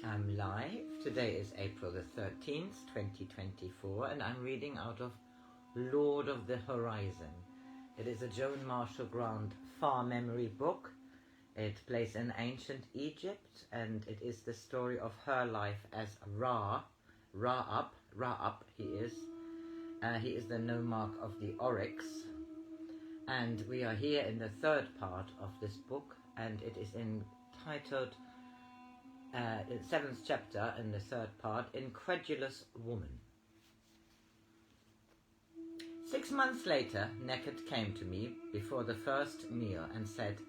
I'm live. Today is April the 13th, 2024, and I'm reading out of Lord of the Horizon. It is a Joan Marshall Grant far memory book. It plays in ancient Egypt, and it is the story of her life as Ra-Ab he is. He is the nomarch of the Oryx, and we are here in the third part of this book, and it is entitled in 7th chapter in the third part, Incredulous Woman. 6 months later, Nekhut came to me before the first meal and said,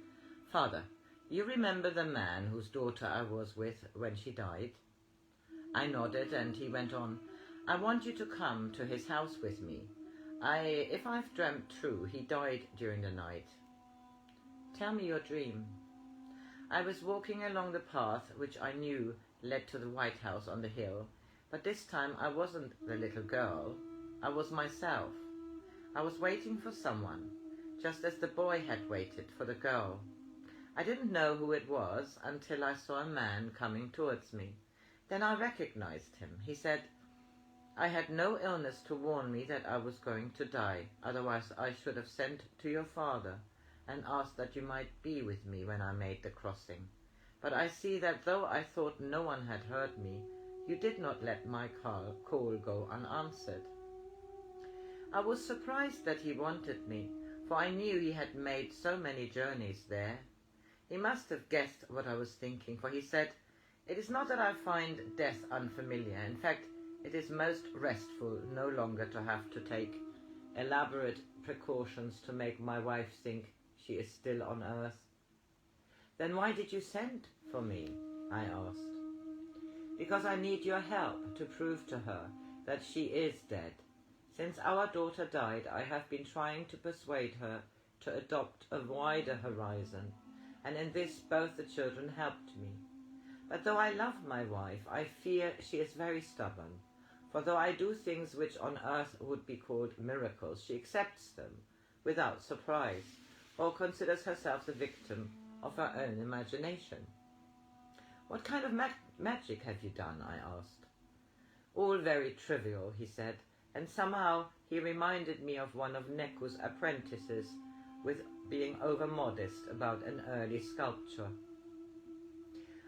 "Father, you remember the man whose daughter I was with when she died?" I nodded, and he went on, "I want you to come to his house with me. If I've dreamt true, he died during the night." "Tell me your dream." I was walking along the path which I knew led to the White House on the hill, but this time I wasn't the little girl. I was myself. I was waiting for someone, just as the boy had waited for the girl. I didn't know who it was until I saw a man coming towards me. Then I recognized him. He said, "I had no illness to warn me that I was going to die, otherwise I should have sent to your father and asked that you might be with me when I made the crossing. But I see that though I thought no one had heard me, you did not let my call go unanswered." I was surprised that he wanted me, for I knew he had made so many journeys there. He must have guessed what I was thinking, for he said, "It is not that I find death unfamiliar. In fact, it is most restful no longer to have to take elaborate precautions to make my wife think she is still on earth." "Then why did you send for me?" I asked. "Because I need your help to prove to her that she is dead. Since our daughter died, I have been trying to persuade her to adopt a wider horizon, and in this both the children helped me. But though I love my wife, I fear she is very stubborn, for though I do things which on earth would be called miracles, she accepts them without surprise, or considers herself the victim of her own imagination." "What kind of magic have you done?" I asked. "All very trivial," he said, and somehow he reminded me of one of Neku's apprentices with being over-modest about an early sculpture.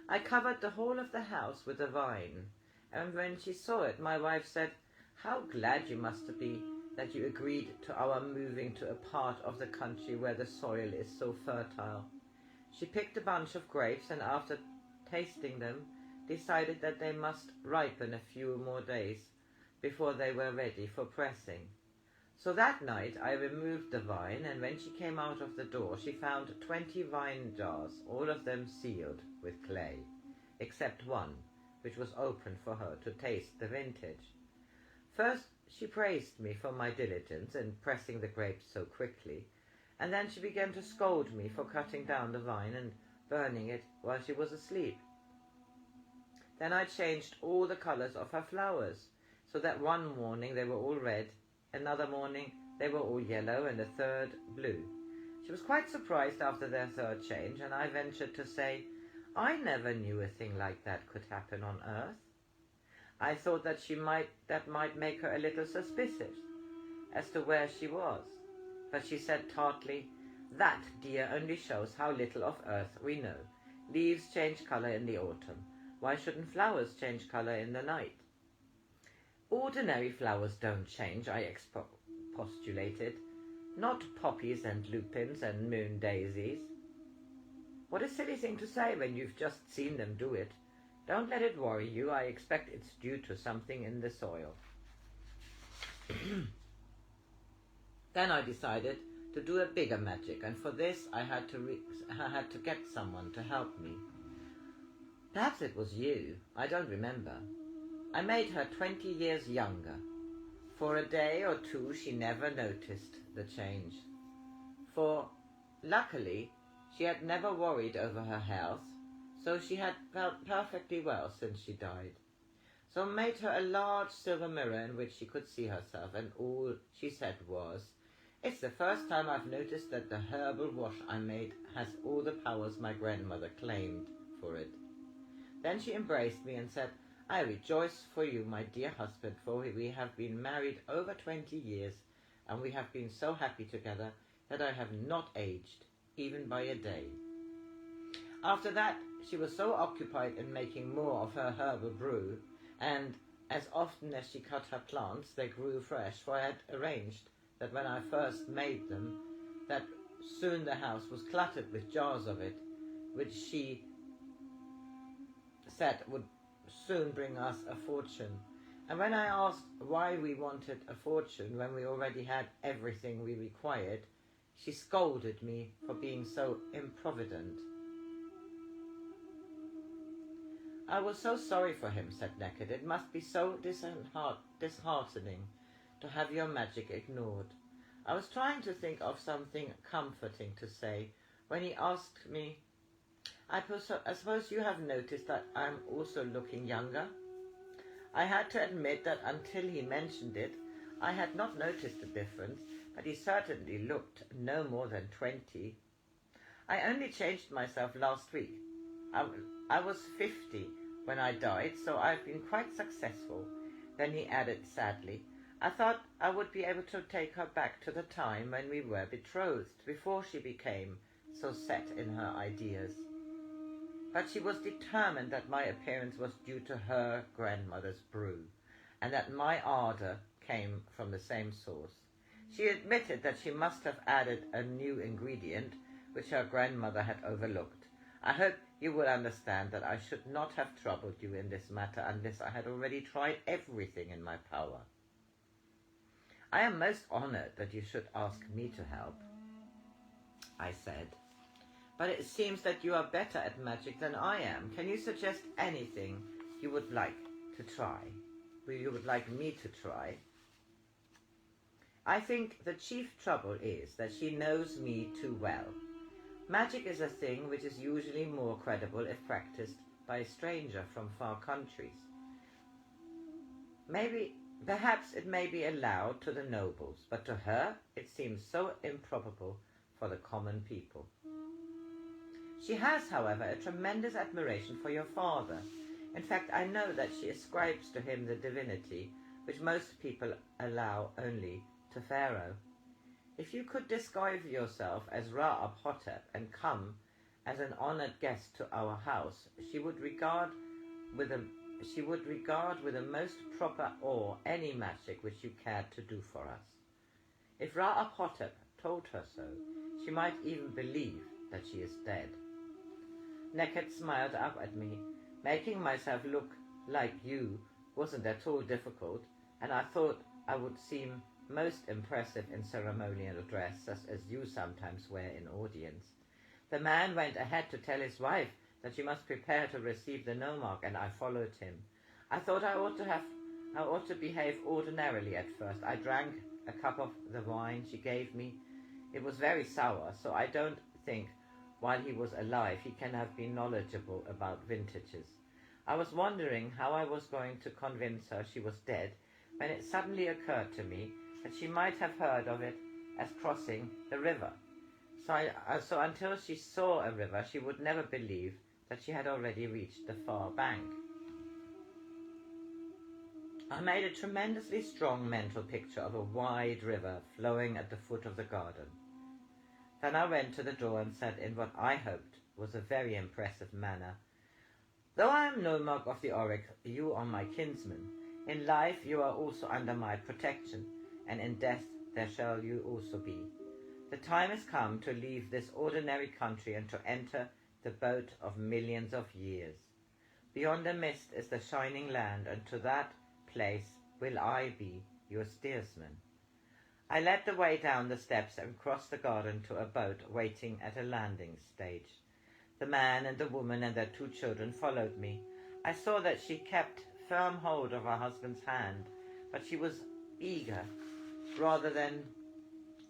"I covered the whole of the house with a vine, and when she saw it, my wife said, 'How glad you must be that you agreed to our moving to a part of the country where the soil is so fertile.' She picked a bunch of grapes, and after tasting them, decided that they must ripen a few more days before they were ready for pressing. So that night I removed the vine, and when she came out of the door, she found 20 vine jars, all of them sealed with clay, except one, which was open for her to taste the vintage. First she praised me for my diligence in pressing the grapes so quickly, and then she began to scold me for cutting down the vine and burning it while she was asleep. Then I changed all the colors of her flowers, so that one morning they were all red, another morning they were all yellow, and the third blue. She was quite surprised after their third change, and I ventured to say, 'I never knew a thing like that could happen on earth.' I thought that might make her a little suspicious as to where she was, but she said tartly, 'That, dear, only shows how little of earth we know. Leaves change color in the autumn. Why shouldn't flowers change color in the night?' 'Ordinary flowers don't change,' I expostulated. 'Not poppies and lupins and moon daisies.' 'What a silly thing to say when you've just seen them do it. Don't let it worry you. I expect it's due to something in the soil.' Then I decided to do a bigger magic, and for this I had to get someone to help me. Perhaps it was you. I don't remember. I made her 20 years younger. For a day or two she never noticed the change, for luckily she had never worried over her health, so she had felt perfectly well since she died. So I made her a large silver mirror in which she could see herself, and all she said was, 'It's the first time I've noticed that the herbal wash I made has all the powers my grandmother claimed for it.' Then she embraced me and said, I rejoice for you, my dear husband, for we have been married over 20 years, and we have been so happy together that I have not aged, even by a day. After that, she was so occupied in making more of her herbal brew, and as often as she cut her plants, they grew fresh, for I had arranged that when I first made them, that soon the house was cluttered with jars of it, which she said would soon bring us a fortune. And when I asked why we wanted a fortune when we already had everything we required, she scolded me for being so improvident. I was so sorry for him, said Neked. It must be so disheartening to have your magic ignored. I was trying to think of something comforting to say when he asked me, I suppose you have noticed that I'm also looking younger? I had to admit that until he mentioned it, I had not noticed the difference, but he certainly looked no more than 20. I only changed myself last week. I was 50 when I died, so I've been quite successful. Then he added sadly, I thought I would be able to take her back to the time when we were betrothed, before she became so set in her ideas. But she was determined that my appearance was due to her grandmother's brew, and that my ardour came from the same source. She admitted that she must have added a new ingredient, which her grandmother had overlooked. I hope you will understand that I should not have troubled you in this matter unless I had already tried everything in my power. I am most honoured that you should ask me to help, I said. But it seems that you are better at magic than I am. Can you suggest anything you would like to try? You would like me to try? I think the chief trouble is that she knows me too well. Magic is a thing which is usually more credible if practiced by a stranger from far countries. Perhaps it may be allowed to the nobles, but to her it seems so improbable for the common people. She has, however, a tremendous admiration for your father. In fact, I know that she ascribes to him the divinity which most people allow only to Pharaoh. If you could disguise yourself as Ra-Ab Hotep and come as an honoured guest to our house, she would regard with the most proper awe any magic which you cared to do for us. If Ra-Ab Hotep told her so, she might even believe that she is dead. Neked smiled up at me. Making myself look like you wasn't at all difficult, and I thought I would seem most impressive in ceremonial dress, such as you sometimes wear in audience. The man went ahead to tell his wife that she must prepare to receive the nomarch, and I followed him. I thought I ought to behave ordinarily at first. I drank a cup of the wine she gave me. It was very sour, so I don't think while he was alive he can have been knowledgeable about vintages. I was wondering how I was going to convince her she was dead, when it suddenly occurred to me that she might have heard of it as crossing the river. So until she saw a river, she would never believe that she had already reached the far bank. I made a tremendously strong mental picture of a wide river flowing at the foot of the garden. Then I went to the door and said in what I hoped was a very impressive manner, Though I am nomarch of the Oryx, you are my kinsman. In life you are also under my protection, and in death there shall you also be. The time has come to leave this ordinary country and to enter the boat of millions of years. Beyond the mist is the shining land, and to that place will I be your steersman. I led the way down the steps and crossed the garden to a boat waiting at a landing stage. The man and the woman and their 2 children followed me. I saw that she kept firm hold of her husband's hand, but she was eager rather than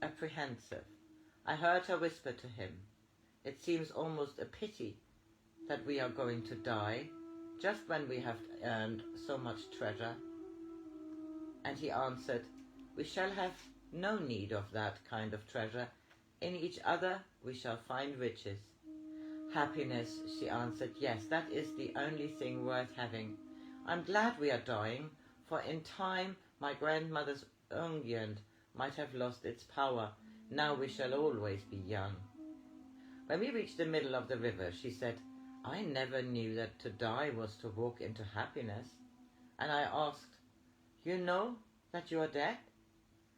apprehensive. I heard her whisper to him, It seems almost a pity that we are going to die, just when we have earned so much treasure. And he answered, We shall have no need of that kind of treasure. In each other we shall find riches. Happiness, she answered. Yes, that is the only thing worth having. I'm glad we are dying, for in time my grandmother's unguent might have lost its power. Now we shall always be young. When we reached the middle of the river, she said, I never knew that to die was to walk into happiness. And I asked, You know that you are dead?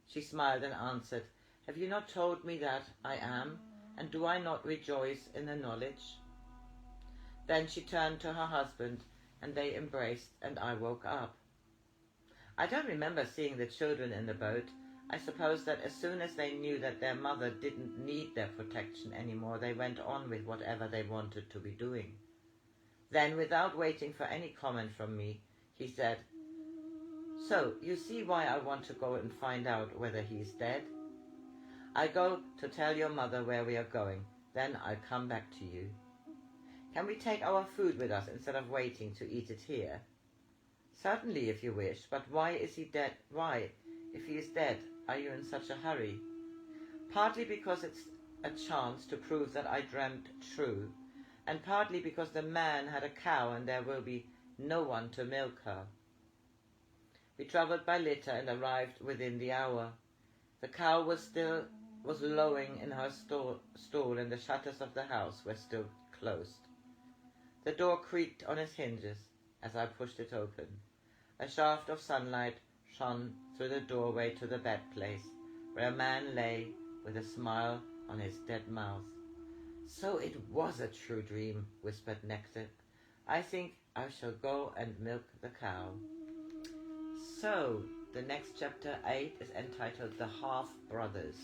She smiled and answered, Have you not told me that I am, and do I not rejoice in the knowledge? Then she turned to her husband, and they embraced, and I woke up. I don't remember seeing the children in the boat. I suppose that as soon as they knew that their mother didn't need their protection anymore, they went on with whatever they wanted to be doing. Then, without waiting for any comment from me, he said, So, you see why I want to go and find out whether he's dead? I go to tell your mother where we are going, then I'll come back to you. Can we take our food with us instead of waiting to eat it here? Certainly, if you wish, but why is he dead? Why, if he is dead, are you in such a hurry? Partly because it's a chance to prove that I dreamt true, and partly because the man had a cow and there will be no one to milk her. We travelled by litter and arrived within the hour. The cow was lowing in her stall and the shutters of the house were still closed. The door creaked on its hinges as I pushed it open. A shaft of sunlight shone through the doorway to the bed place, where a man lay with a smile on his dead mouth. So it was a true dream, whispered Nectar. I think I shall go and milk the cow. So, the next chapter 8 is entitled The Half-Brothers.